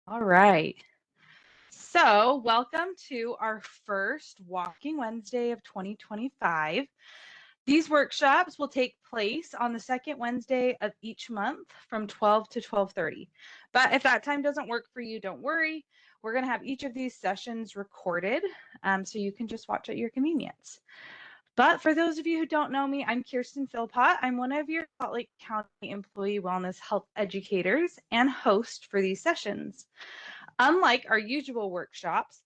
All right. So, welcome to our first Walking Wednesday of 2025. These workshops will take place on the second Wednesday of each month from 12 to 12:30. But if that time doesn't work for you, don't worry. We're going to have each of these sessions recorded so you can just watch at your convenience. But for those of you who don't know me, I'm Kirsten Philpott. I'm one of your Salt Lake County Employee Wellness Health Educators and host for these sessions. Unlike our usual workshops,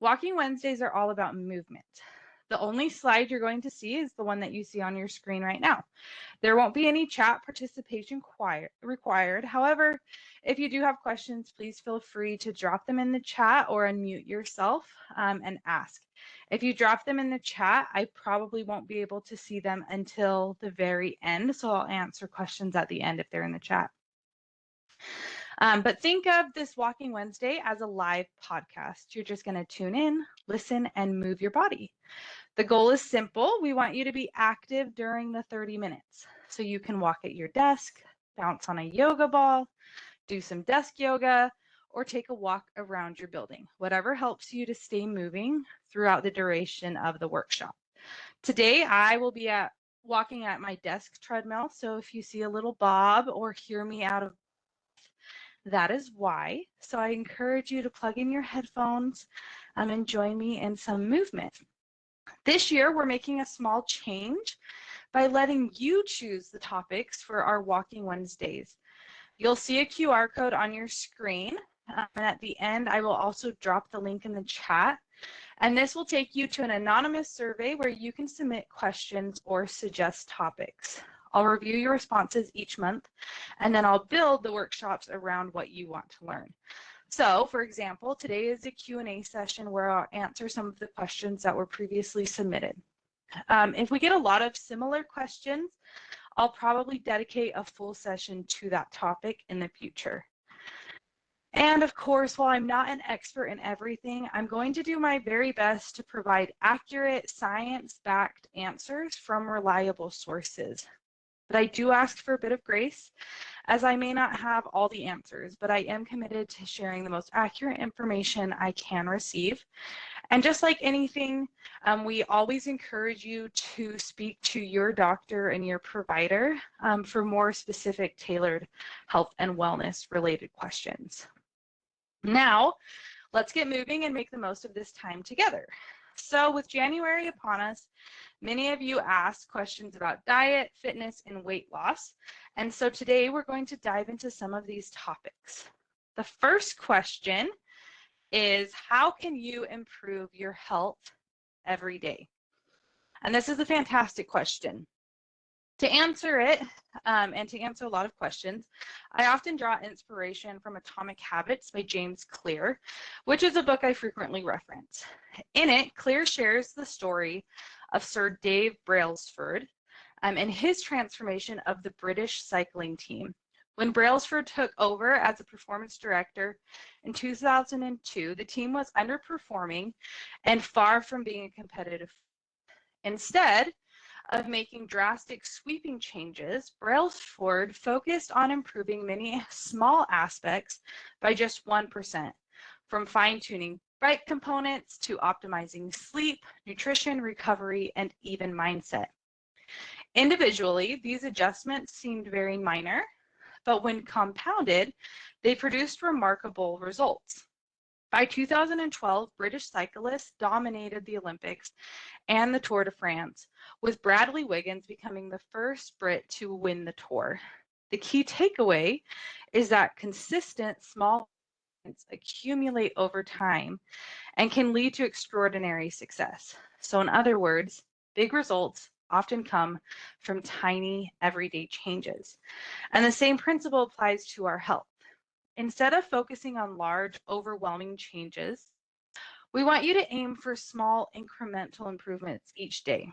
Walking Wednesdays are all about movement. The only slide you're going to see is the one that you see on your screen right now. There won't be any chat participation required. However, if you do have questions, please feel free to drop them in the chat or unmute yourself and ask. If you drop them in the chat, I probably won't be able to see them until the very end, so I'll answer questions at the end if they're in the chat. But think of this Walking Wednesday as a live podcast. You're just going to tune in, listen, and move your body. The goal is simple. We want you to be active during the 30 minutes. So you can walk at your desk, bounce on a yoga ball, do some desk yoga, or take a walk around your building. Whatever helps you to stay moving throughout the duration of the workshop. Today, I will be walking at my desk treadmill. So if you see a little bob or hear me out of that is why. So I encourage you to plug in your headphones and join me in some movement. This year, we're making a small change by letting you choose the topics for our Walking Wednesdays. You'll see a QR code on your screen. And at the end, I will also drop the link in the chat. And this will take you to an anonymous survey where you can submit questions or suggest topics. I'll review your responses each month, and then I'll build the workshops around what you want to learn. So, for example, today is a Q&A session where I'll answer some of the questions that were previously submitted. If we get a lot of similar questions, I'll probably dedicate a full session to that topic in the future. And of course, while I'm not an expert in everything, I'm going to do my very best to provide accurate, science-backed answers from reliable sources. But I do ask for a bit of grace, as I may not have all the answers, but I am committed to sharing the most accurate information I can receive. And just like anything, we always encourage you to speak to your doctor and your provider for more specific, tailored health and wellness related questions. Now, let's get moving and make the most of this time together. So with January upon us, many of you asked questions about diet, fitness, and weight loss. And so today we're going to dive into some of these topics. The first question is, how can you improve your health every day? And this is a fantastic question. To answer it, and to answer a lot of questions, I often draw inspiration from Atomic Habits by James Clear, which is a book I frequently reference. In it, Clear shares the story of Sir Dave Brailsford and his transformation of the British cycling team. When Brailsford took over as a performance director in 2002, the team was underperforming and far from being a competitive. Instead of making drastic sweeping changes, Brailsford focused on improving many small aspects by just 1%, from fine-tuning bike components to optimizing sleep, nutrition, recovery, and even mindset. Individually, these adjustments seemed very minor, but when compounded, they produced remarkable results. By 2012, British cyclists dominated the Olympics and the Tour de France, with Bradley Wiggins becoming the first Brit to win the Tour. The key takeaway is that consistent small wins accumulate over time and can lead to extraordinary success. So in other words, big results often come from tiny everyday changes. And the same principle applies to our health. Instead of focusing on large, overwhelming changes, we want you to aim for small, incremental improvements each day.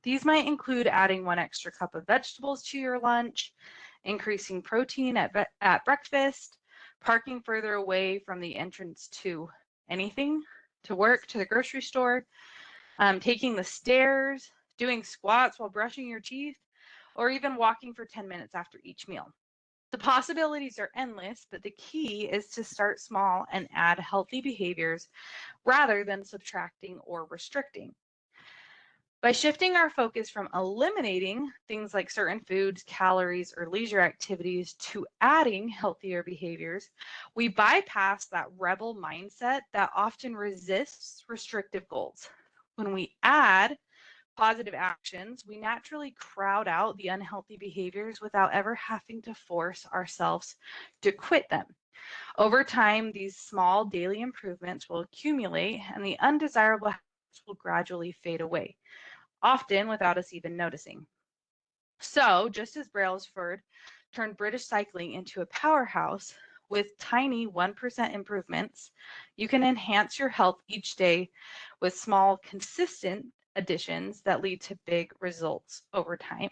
These might include adding 1 extra cup of vegetables to your lunch, increasing protein at breakfast, parking further away from the entrance to anything, to work, to the grocery store, taking the stairs, doing squats while brushing your teeth, or even walking for 10 minutes after each meal. The possibilities are endless, but the key is to start small and add healthy behaviors rather than subtracting or restricting. By shifting our focus from eliminating things like certain foods, calories, or leisure activities to adding healthier behaviors, we bypass that rebel mindset that often resists restrictive goals. When we add positive actions, we naturally crowd out the unhealthy behaviors without ever having to force ourselves to quit them. Over time, these small daily improvements will accumulate and the undesirable habits will gradually fade away, often without us even noticing. So, just as Brailsford turned British cycling into a powerhouse with tiny 1% improvements, you can enhance your health each day with small, consistent additions that lead to big results over time.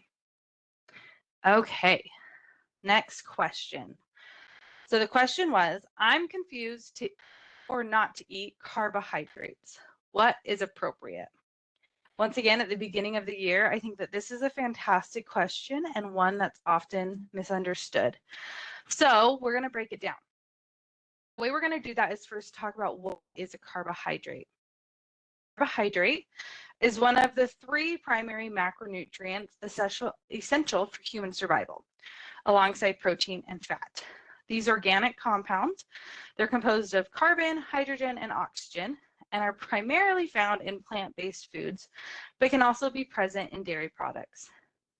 Okay, next question. So the question was, I'm confused to or not to eat carbohydrates. What is appropriate? Once again, at the beginning of the year, I think that this is a fantastic question and one that's often misunderstood. So we're going to break it down. The way we're going to do that is first talk about what is a carbohydrate. Carbohydrate is one of the 3 primary macronutrients essential for human survival, alongside protein and fat. These organic compounds, they're composed of carbon, hydrogen, and oxygen, and are primarily found in plant-based foods, but can also be present in dairy products.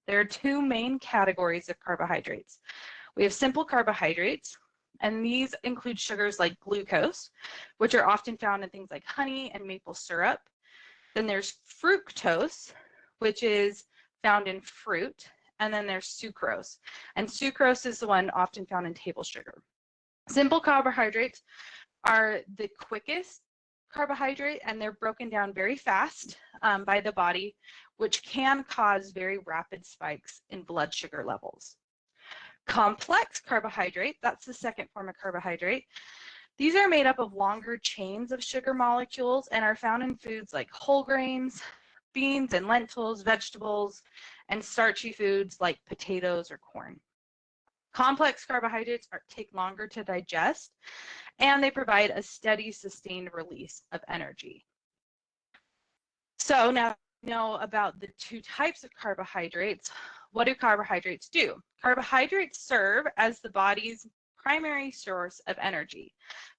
There are 2 main categories of carbohydrates. We have simple carbohydrates, and these include sugars like glucose, which are often found in things like honey and maple syrup. Then there's fructose, which is found in fruit, and then there's sucrose. And sucrose is the one often found in table sugar. Simple carbohydrates are the quickest carbohydrate, and they're broken down very fast by the body, which can cause very rapid spikes in blood sugar levels. Complex carbohydrate, that's the second form of carbohydrate. These are made up of longer chains of sugar molecules and are found in foods like whole grains, beans and lentils, vegetables, and starchy foods like potatoes or corn. Complex carbohydrates take longer to digest, and they provide a steady, sustained release of energy. So now we know about the 2 types of carbohydrates. What do carbohydrates do? Carbohydrates serve as the body's primary source of energy,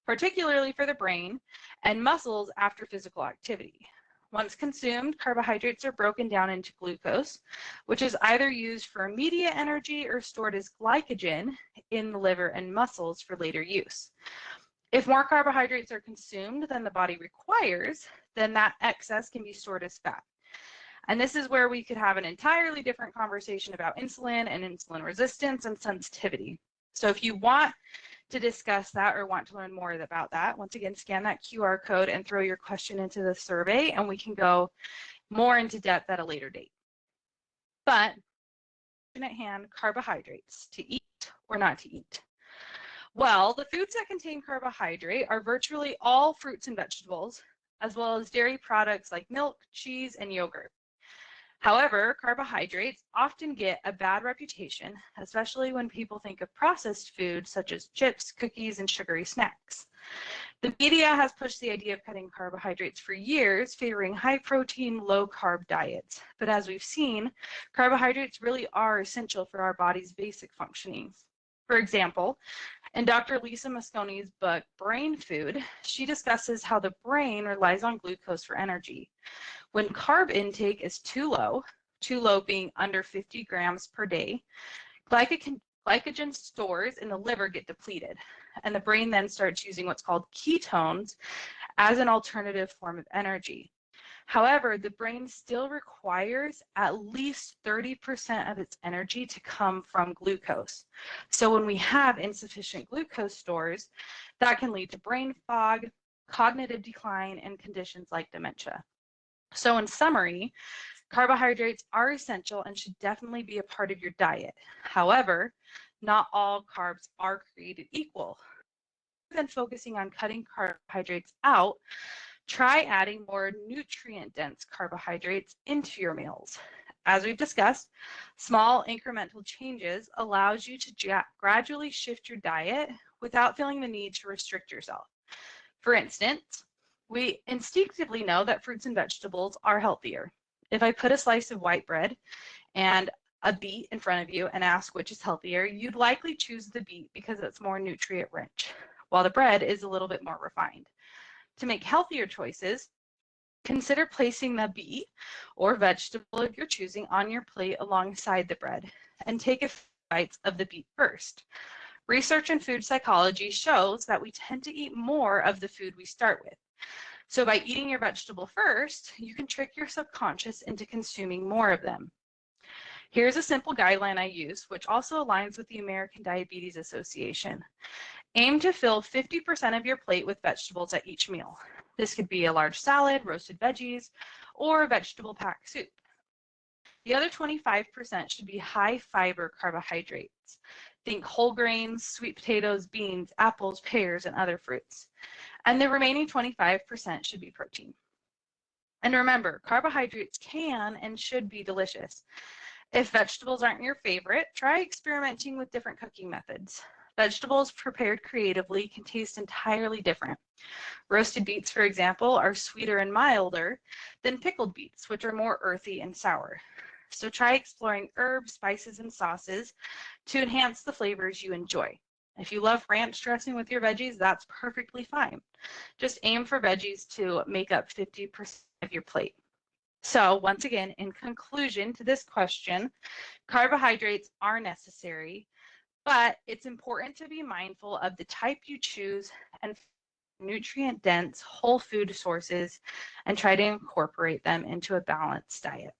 particularly for the brain and muscles after physical activity. Once consumed, carbohydrates are broken down into glucose, which is either used for immediate energy or stored as glycogen in the liver and muscles for later use. If more carbohydrates are consumed than the body requires, then that excess can be stored as fat. And this is where we could have an entirely different conversation about insulin and insulin resistance and sensitivity. So if you want to discuss that or want to learn more about that, once again, scan that QR code and throw your question into the survey, and we can go more into depth at a later date. But at hand, carbohydrates, to eat or not to eat. Well, the foods that contain carbohydrate are virtually all fruits and vegetables, as well as dairy products like milk, cheese, and yogurt. However, carbohydrates often get a bad reputation, especially when people think of processed foods such as chips, cookies, and sugary snacks. The media has pushed the idea of cutting carbohydrates for years, favoring high-protein, low-carb diets. But as we've seen, carbohydrates really are essential for our body's basic functioning. For example, in Dr. Lisa Mosconi's book, Brain Food, she discusses how the brain relies on glucose for energy. When carb intake is too low being under 50 grams per day, glycogen stores in the liver get depleted, and the brain then starts using what's called ketones as an alternative form of energy. However, the brain still requires at least 30% of its energy to come from glucose. So when we have insufficient glucose stores, that can lead to brain fog, cognitive decline, and conditions like dementia. So in summary, carbohydrates are essential and should definitely be a part of your diet. However, not all carbs are created equal. Rather than focusing on cutting carbohydrates out, try adding more nutrient-dense carbohydrates into your meals. As we've discussed, small incremental changes allows you to gradually shift your diet without feeling the need to restrict yourself. For instance, we instinctively know that fruits and vegetables are healthier. If I put a slice of white bread and a beet in front of you and ask which is healthier, you'd likely choose the beet because it's more nutrient rich, while the bread is a little bit more refined. To make healthier choices, consider placing the beet or vegetable of your choosing on your plate alongside the bread and take a few bites of the beet first. Research in food psychology shows that we tend to eat more of the food we start with. So by eating your vegetable first, you can trick your subconscious into consuming more of them. Here's a simple guideline I use, which also aligns with the American Diabetes Association. Aim to fill 50% of your plate with vegetables at each meal. This could be a large salad, roasted veggies, or a vegetable packed soup. The other 25% should be high fiber carbohydrates. Think whole grains, sweet potatoes, beans, apples, pears, and other fruits. And the remaining 25% should be protein. And remember, carbohydrates can and should be delicious. If vegetables aren't your favorite, try experimenting with different cooking methods. Vegetables prepared creatively can taste entirely different. Roasted beets, for example, are sweeter and milder than pickled beets, which are more earthy and sour. So try exploring herbs, spices, and sauces to enhance the flavors you enjoy. If you love ranch dressing with your veggies, that's perfectly fine. Just aim for veggies to make up 50% of your plate. So once again, in conclusion to this question, carbohydrates are necessary, but it's important to be mindful of the type you choose and nutrient-dense whole food sources and try to incorporate them into a balanced diet.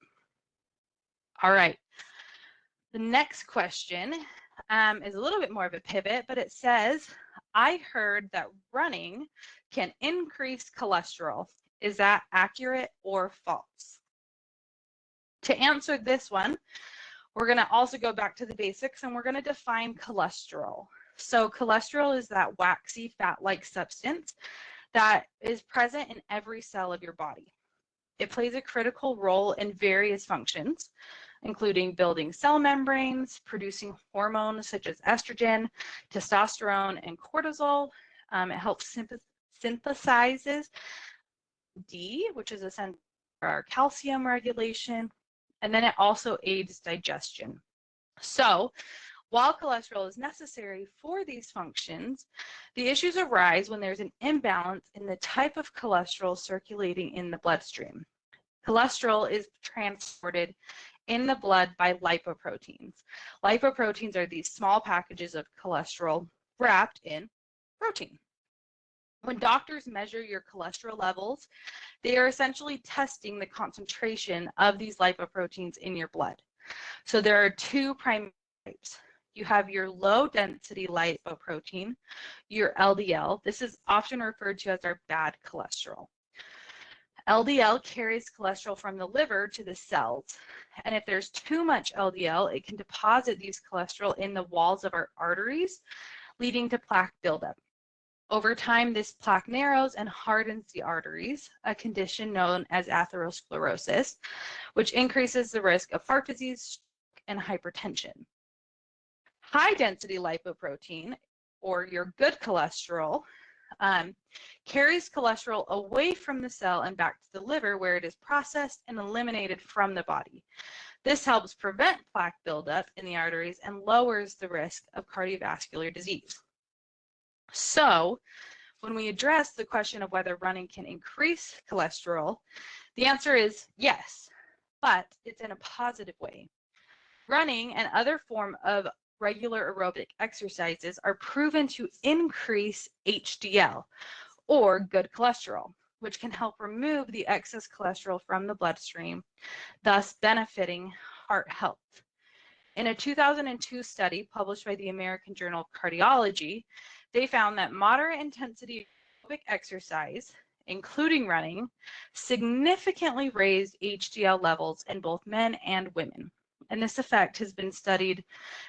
All right. The next question is a little bit more of a pivot, but it says, I heard that running can increase cholesterol. Is that accurate or false? To answer this one, we're going to also go back to the basics and we're going to define cholesterol. So cholesterol is that waxy fat-like substance that is present in every cell of your body. It plays a critical role in various functions, including building cell membranes, producing hormones such as estrogen, testosterone, and cortisol. It helps synthesizes D, which is essential for our calcium regulation, and then it also aids digestion. So while cholesterol is necessary for these functions, the issues arise when there's an imbalance in the type of cholesterol circulating in the bloodstream. Cholesterol is transported in the blood by lipoproteins. Lipoproteins are these small packages of cholesterol wrapped in protein. When doctors measure your cholesterol levels, they are essentially testing the concentration of these lipoproteins in your blood. So there are two primary types. You have your low density lipoprotein, your LDL. This is often referred to as our bad cholesterol. LDL carries cholesterol from the liver to the cells. And if there's too much LDL, it can deposit these cholesterol in the walls of our arteries, leading to plaque buildup. Over time, this plaque narrows and hardens the arteries, a condition known as atherosclerosis, which increases the risk of heart disease and hypertension. High-density lipoprotein, or your good cholesterol, carries cholesterol away from the cell and back to the liver where it is processed and eliminated from the body. This helps prevent plaque buildup in the arteries and lowers the risk of cardiovascular disease. So when we address the question of whether running can increase cholesterol, the answer is yes, but it's in a positive way. Running and other form of regular aerobic exercises are proven to increase HDL, or good cholesterol, which can help remove the excess cholesterol from the bloodstream, thus benefiting heart health. In a 2002 study published by the American Journal of Cardiology, they found that moderate intensity aerobic exercise, including running, significantly raised HDL levels in both men and women. And this effect has been studied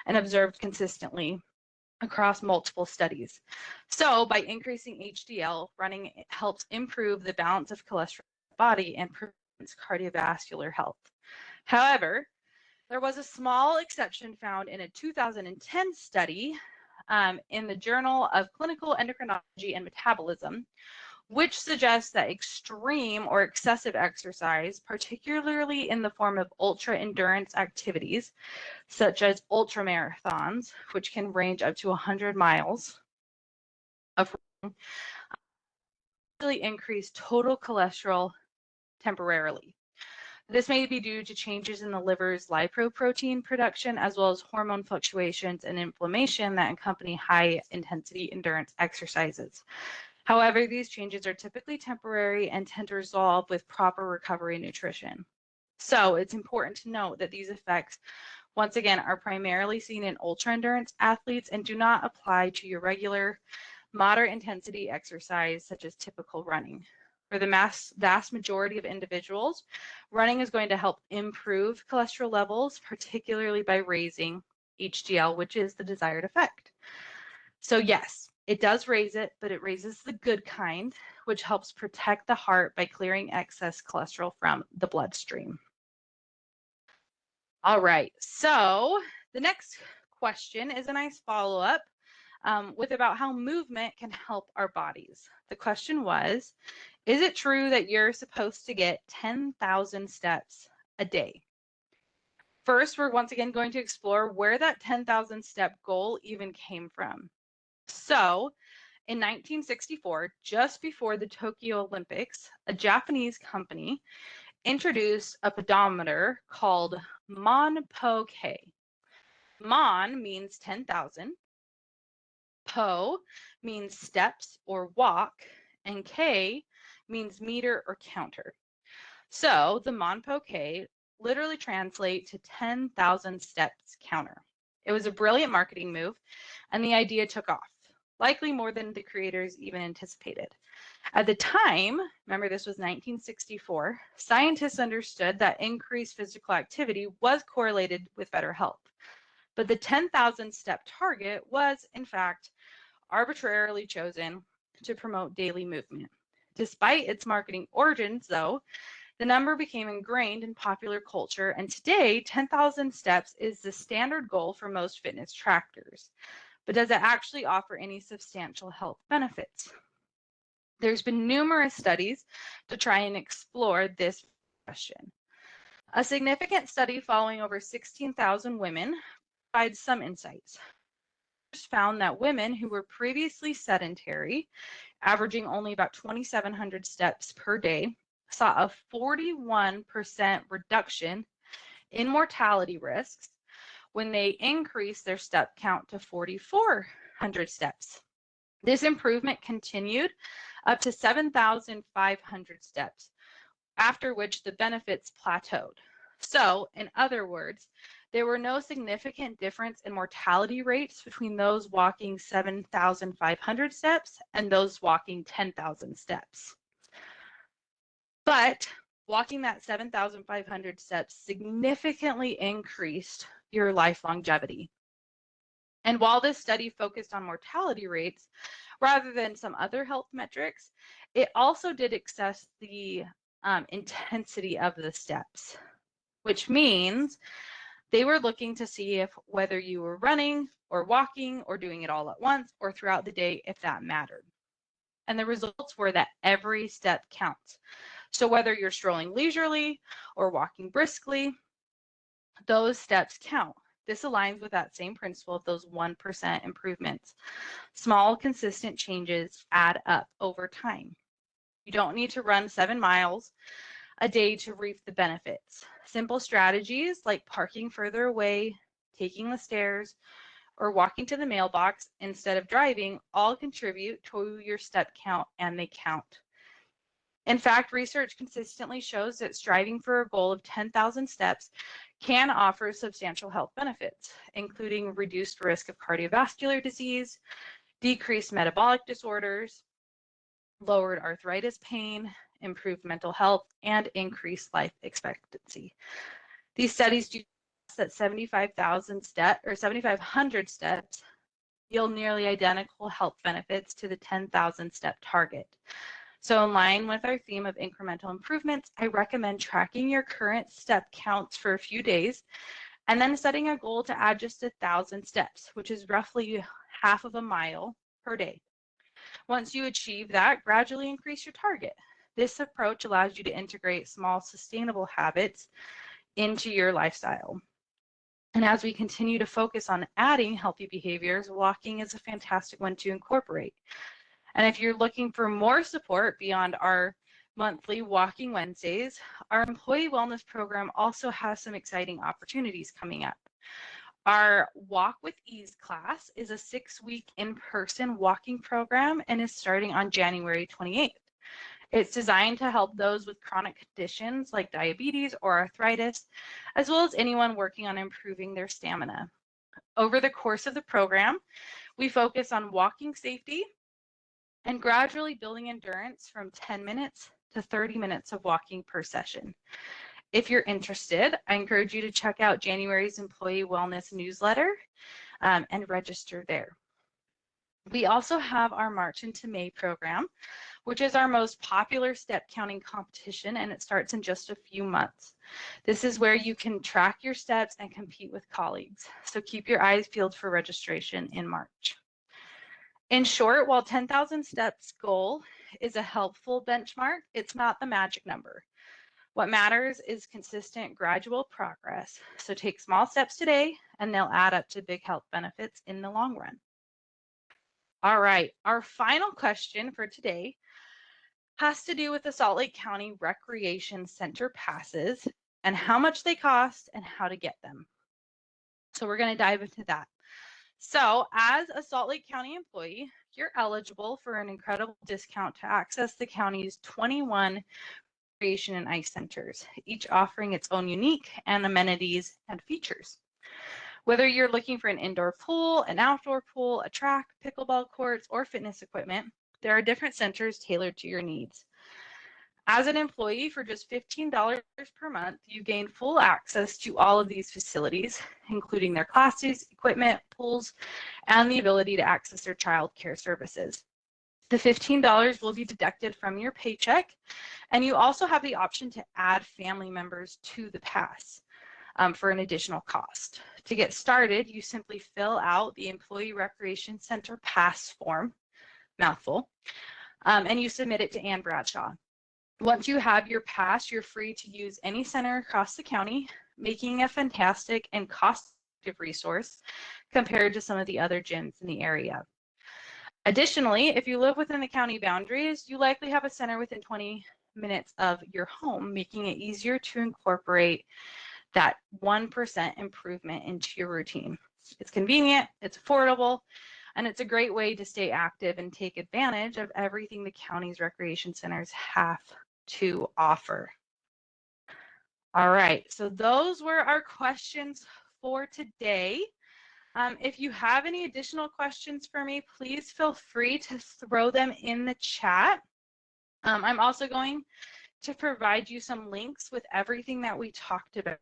and observed consistently across multiple studies. So by increasing HDL, running helps improve the balance of cholesterol in the body and prevents cardiovascular health. However, there was a small exception found in a 2010 study in the Journal of Clinical Endocrinology and Metabolism, which suggests that extreme or excessive exercise, particularly in the form of ultra endurance activities, such as ultra marathons, which can range up to 100 miles of running, really increase total cholesterol temporarily. This may be due to changes in the liver's lipoprotein production, as well as hormone fluctuations and inflammation that accompany high intensity endurance exercises. However, these changes are typically temporary and tend to resolve with proper recovery and nutrition. So it's important to note that these effects, once again, are primarily seen in ultra endurance athletes and do not apply to your regular moderate intensity exercise, such as typical running. For the vast majority of individuals, running is going to help improve cholesterol levels, particularly by raising HDL, which is the desired effect. So yes, it does raise it, but it raises the good kind, which helps protect the heart by clearing excess cholesterol from the bloodstream. All right, so the next question is a nice follow-up with about how movement can help our bodies. The question was, is it true that you're supposed to get 10,000 steps a day? First, we're once again going to explore where that 10,000 step goal even came from. So, in 1964, just before the Tokyo Olympics, a Japanese company introduced a pedometer called MON-PO-K. MON means 10,000, PO means steps or walk, and K means meter or counter. So the MON-PO-K literally translates to 10,000 steps counter. It was a brilliant marketing move, and the idea took off, likely more than the creators even anticipated. At the time, remember this was 1964, scientists understood that increased physical activity was correlated with better health. But the 10,000 step target was, in fact, arbitrarily chosen to promote daily movement. Despite its marketing origins, though, the number became ingrained in popular culture, and today 10,000 steps is the standard goal for most fitness trackers. But does it actually offer any substantial health benefits? There's been numerous studies to try and explore this question. A significant study following over 16,000 women provides some insights. Found that women who were previously sedentary, averaging only about 2,700 steps per day, saw a 41% reduction in mortality risks when they increased their step count to 4,400 steps. This improvement continued up to 7,500 steps, after which the benefits plateaued. So, in other words, there were no significant difference in mortality rates between those walking 7,500 steps and those walking 10,000 steps. But walking that 7,500 steps significantly increased your life longevity. And while this study focused on mortality rates rather than some other health metrics, it also did assess the intensity of the steps, which means they were looking to see if whether you were running or walking or doing it all at once or throughout the day, if that mattered. And the results were that every step counts. So whether you're strolling leisurely or walking briskly, those steps count. This aligns with that same principle of those 1% improvements. Small, consistent changes add up over time. You don't need to run 7 miles a day to reap the benefits. Simple strategies like parking further away, taking the stairs, or walking to the mailbox instead of driving all contribute to your step count, and they count. In fact, research consistently shows that striving for a goal of 10,000 steps can offer substantial health benefits, including reduced risk of cardiovascular disease, decreased metabolic disorders, lowered arthritis pain, improved mental health, and increased life expectancy. These studies do that 7,500 steps yield nearly identical health benefits to the 10,000 step target. So in line with our theme of incremental improvements, I recommend tracking your current step counts for a few days and then setting a goal to add just 1,000 steps, which is roughly half of a mile per day. Once you achieve that, gradually increase your target. This approach allows you to integrate small, sustainable habits into your lifestyle. And as we continue to focus on adding healthy behaviors, walking is a fantastic one to incorporate. And if you're looking for more support beyond our monthly Walking Wednesdays, our employee wellness program also has some exciting opportunities coming up. Our Walk with Ease class is a 6-week in-person walking program and is starting on January 28th. It's designed to help those with chronic conditions like diabetes or arthritis, as well as anyone working on improving their stamina. Over the course of the program, we focus on walking safety and gradually building endurance from 10 minutes to 30 minutes of walking per session. If you're interested, I encourage you to check out January's Employee Wellness newsletter and register there. We also have our March into May program, which is our most popular step counting competition, and it starts in just a few months. This is where you can track your steps and compete with colleagues. So keep your eyes peeled for registration in March. In short, while 10,000 steps goal is a helpful benchmark, it's not the magic number. What matters is consistent, gradual progress. So take small steps today, and they'll add up to big health benefits in the long run. All right, our final question for today has to do with the Salt Lake County Recreation Center passes and how much they cost and how to get them. So we're going to dive into that. So as a Salt Lake County employee, you're eligible for an incredible discount to access the county's 21 recreation and ice centers, each offering its own unique and amenities and features. Whether you're looking for an indoor pool, an outdoor pool, a track, pickleball courts, or fitness equipment, there are different centers tailored to your needs. As an employee, for just $15 per month, you gain full access to all of these facilities, including their classes, equipment, pools, and the ability to access their child care services. The $15 will be deducted from your paycheck, and you also have the option to add family members to the pass for an additional cost. To get started, you simply fill out the Employee Recreation Center Pass form, mouthful, and you submit it to Ann Bradshaw. Once you have your pass, you're free to use any center across the county, making a fantastic and cost-effective resource compared to some of the other gyms in the area. Additionally, if you live within the county boundaries, you likely have a center within 20 minutes of your home, making it easier to incorporate that 1% improvement into your routine. It's convenient, it's affordable, and it's a great way to stay active and take advantage of everything the county's recreation centers have to offer. All right, so those were our questions for today. If you have any additional questions for me, please feel free to throw them in the chat. I'm also going to provide you some links with everything that we talked about.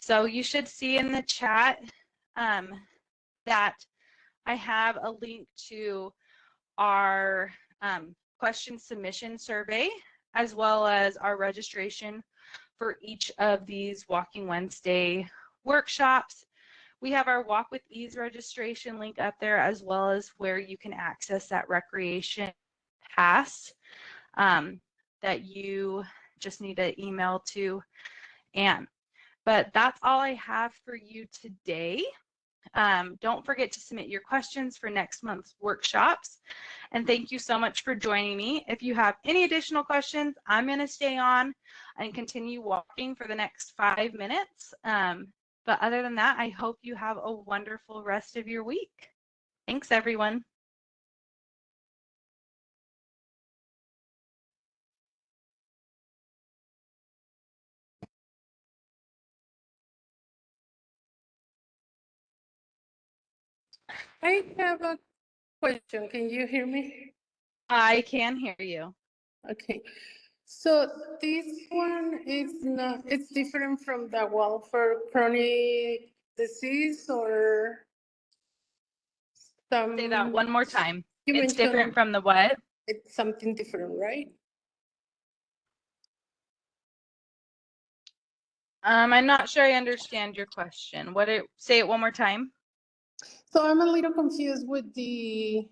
So you should see in the chat that I have a link to our question submission survey, as well as our registration for each of these Walking Wednesday workshops. We have our Walk with Ease registration link up there, as well as where you can access that recreation pass that you just need to email to Ann. But that's all I have for you today. Don't forget to submit your questions for next month's workshops. And thank you so much for joining me. If you have any additional questions, I'm going to stay on and continue walking for the next 5 minutes. But other than that, I hope you have a wonderful rest of your week. Thanks, everyone. I have a question. Can you hear me? I can hear you. Okay. So this one is not, it's different from the one for chronic disease or some. Say that one more time. You It's different mentioned, from the what? it's something different, right? I'm not sure I understand your question. Say it one more time. So I'm a little confused with the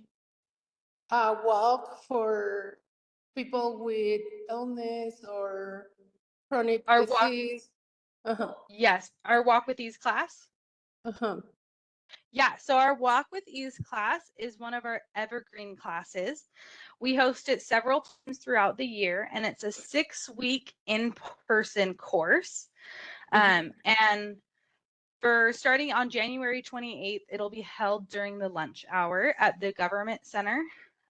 walk for people with illness or chronic Our walk, disease. Uh-huh. yes, our Walk with Ease class. Uh-huh. Yeah, so our Walk with Ease class is one of our evergreen classes. We host it several times throughout the year, and it's a 6-week in-person course. And for starting on January 28th, it'll be held during the lunch hour at the Government Center.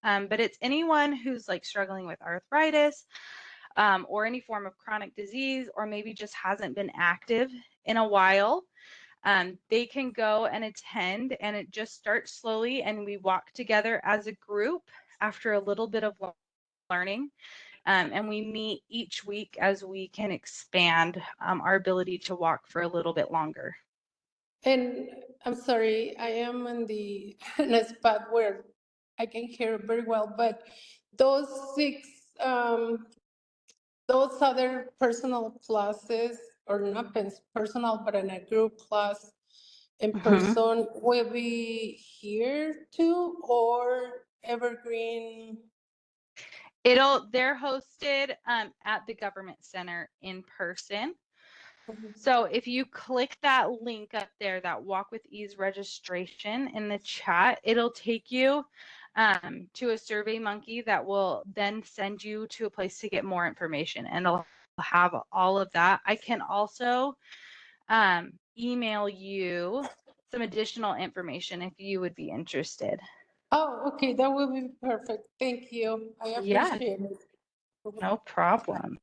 But it's anyone who's like struggling with arthritis or any form of chronic disease, or maybe just hasn't been active in a while. They can go and attend, and it just starts slowly, and we walk together as a group after a little bit of learning. And we meet each week as we can expand our ability to walk for a little bit longer. And I'm sorry, I am in a spot where I can hear very well, but those six, those other personal classes, or not personal, but in a group class in person, will be here too, or evergreen? They're hosted at the Government Center in person. So if you click that link up there, that Walk with Ease registration in the chat, it'll take you to a Survey Monkey that will then send you to a place to get more information, and it'll have all of that. I can also email you some additional information if you would be interested. Oh, okay, that will be perfect. Thank you. I Yeah, appreciate it. no problem.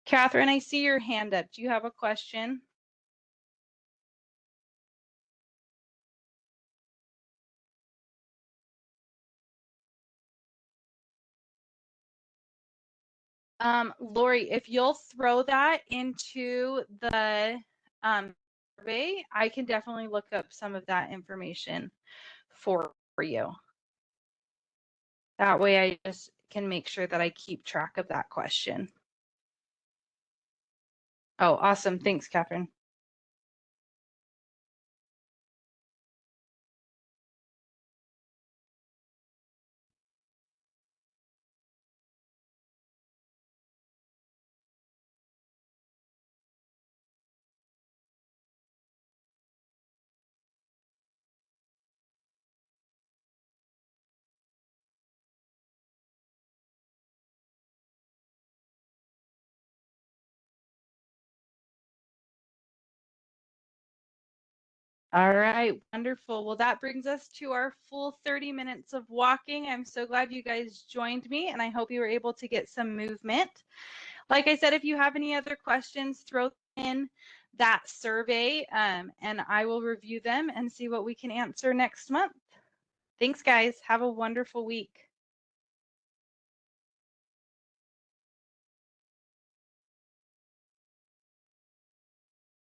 Catherine, I see your hand up. Do you have a question? Lori, if you'll throw that into the survey, I can definitely look up some of that information for you. That way I just can make sure that I keep track of that question. Oh, awesome. Thanks, Catherine. All right, wonderful. Well, that brings us to our full 30 minutes of walking. I'm so glad you guys joined me, and I hope you were able to get some movement. Like I said, if you have any other questions, throw in that survey, and I will review them and see what we can answer next month. Thanks, guys. Have a wonderful week.